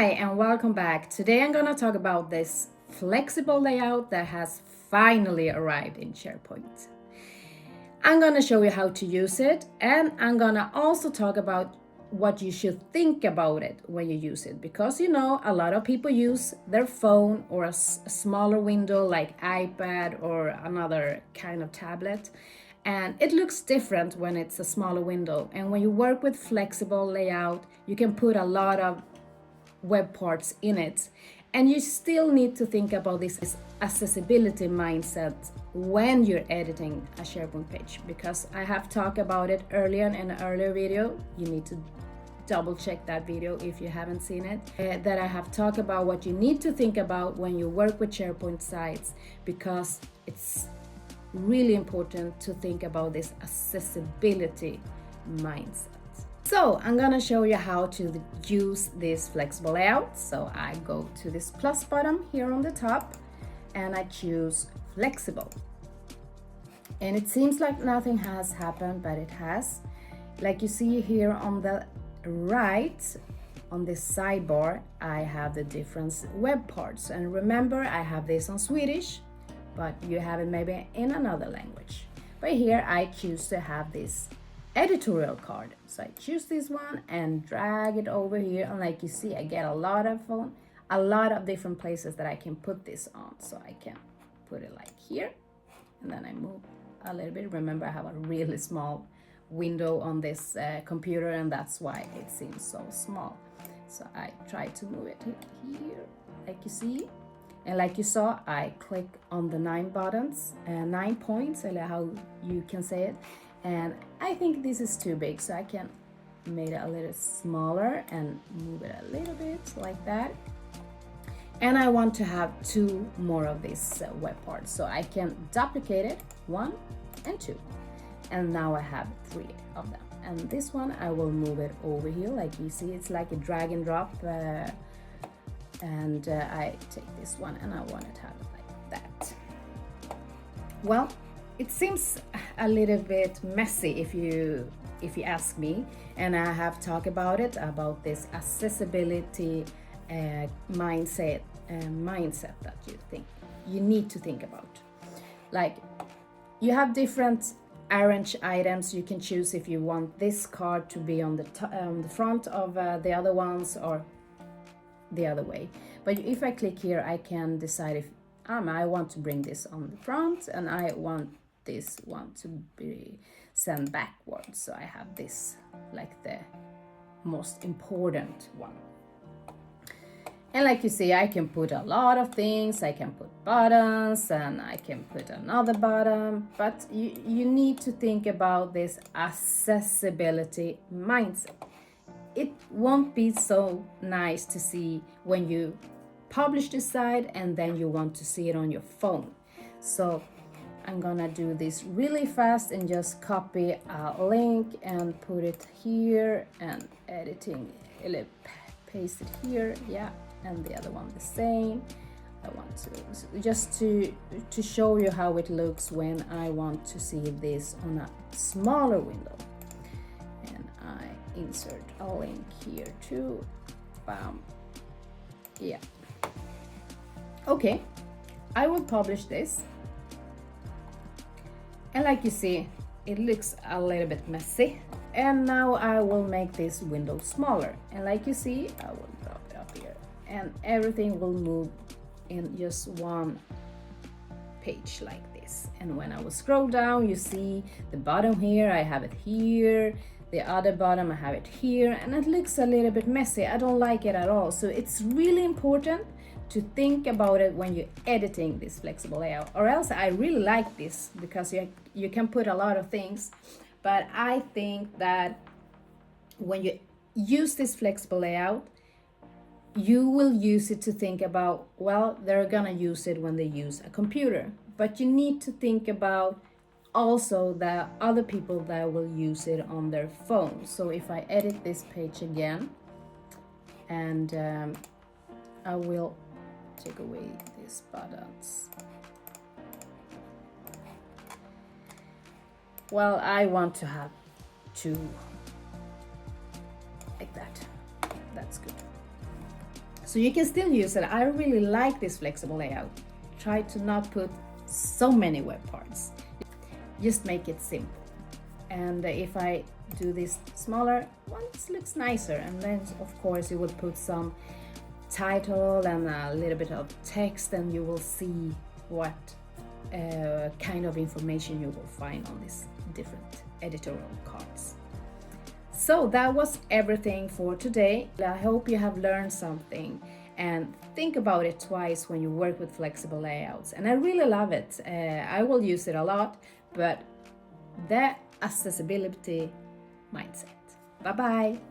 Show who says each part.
Speaker 1: Hi and welcome back. Today I'm gonna talk about this flexible layout that has finally arrived in SharePoint. I'm gonna show you how to use it, and I'm gonna also talk about what you should think about it when you use it, because a lot of people use their phone or a smaller window like iPad or another kind of tablet, and it looks different when it's a smaller window. And when you work with flexible layout, you can put a lot of web parts in it, and you still need to think about this accessibility mindset when you're editing a SharePoint page, because I have talked about it earlier in an earlier video. You need to double check that video if you haven't seen it, that I have talked about what you need to think about when you work with SharePoint sites, because it's really important to think about this accessibility mindset. So I'm gonna show you how to use this flexible layout. So I go to this plus button here on the top and I choose flexible. And it seems like nothing has happened, but it has. Like you see here on the right, on this sidebar, I have the different web parts. And remember, I have this on Swedish, but you have it maybe in another language. But here I choose to have this editorial card. So I choose this one and drag it over here, and like you see, I get a lot of different places that I can put this on. So I can put it like here, and then I move a little bit. Remember, I have a really small window on this computer, and that's why it seems so small. So I try to move it here, like you see. And like you saw, I click on the 9 buttons, 9 points, how you can say it. And I think this is too big, so I can make it a little smaller and move it a little bit like that. And I want to have 2 more of these web parts, so I can duplicate it, 1 and 2. And now I have 3 of them. And this one, I will move it over here. Like you see, it's like a drag and drop. And I take this one and I want to have it like that. Well, it seems a little bit messy if you ask me, and I have talked about it, about this accessibility mindset that you need to think about. Like, you have different arrange items. You can choose if you want this card to be on the front of the other ones or the other way. But if I click here, I can decide if I want to bring this on the front and I want this one to be sent backwards. So I have this like the most important one. And like you see, I can put a lot of things. I can put buttons and I can put another button, but you need to think about this accessibility mindset. It won't be so nice to see when you publish the site and then you want to see it on your phone. So I'm gonna do this really fast and just copy a link and put it here, and editing, paste it here, yeah, and the other one the same. I want to just to show you how it looks when I want to see this on a smaller window. And I insert a link here too. Bam. Yeah. Okay, I will publish this. And like you see, it looks a little bit messy. And now I will make this window smaller. And like you see, I will drop it up here. And everything will move in just one page like this. And when I will scroll down, you see the bottom here, I have it here. The other bottom, I have it here. And it looks a little bit messy. I don't like it at all. So it's really important to think about it when you're editing this flexible layout, or else I really like this because you can put a lot of things. But I think that when you use this flexible layout, you will use it to think about, well, they're gonna use it when they use a computer, but you need to think about also the other people that will use it on their phone. So if I edit this page again, and I will take away these buttons. Well, I want to have 2 like that. That's good. So you can still use it. I really like this flexible layout. Try to not put so many web parts. Just make it simple. And if I do this smaller, well, it looks nicer. And then of course you will put some title and a little bit of text, and you will see what kind of information you will find on these different editorial cards. So that was everything for today. I hope you have learned something, and think about it twice when you work with flexible layouts. And I really love it. I will use it a lot, but the accessibility mindset. Bye bye.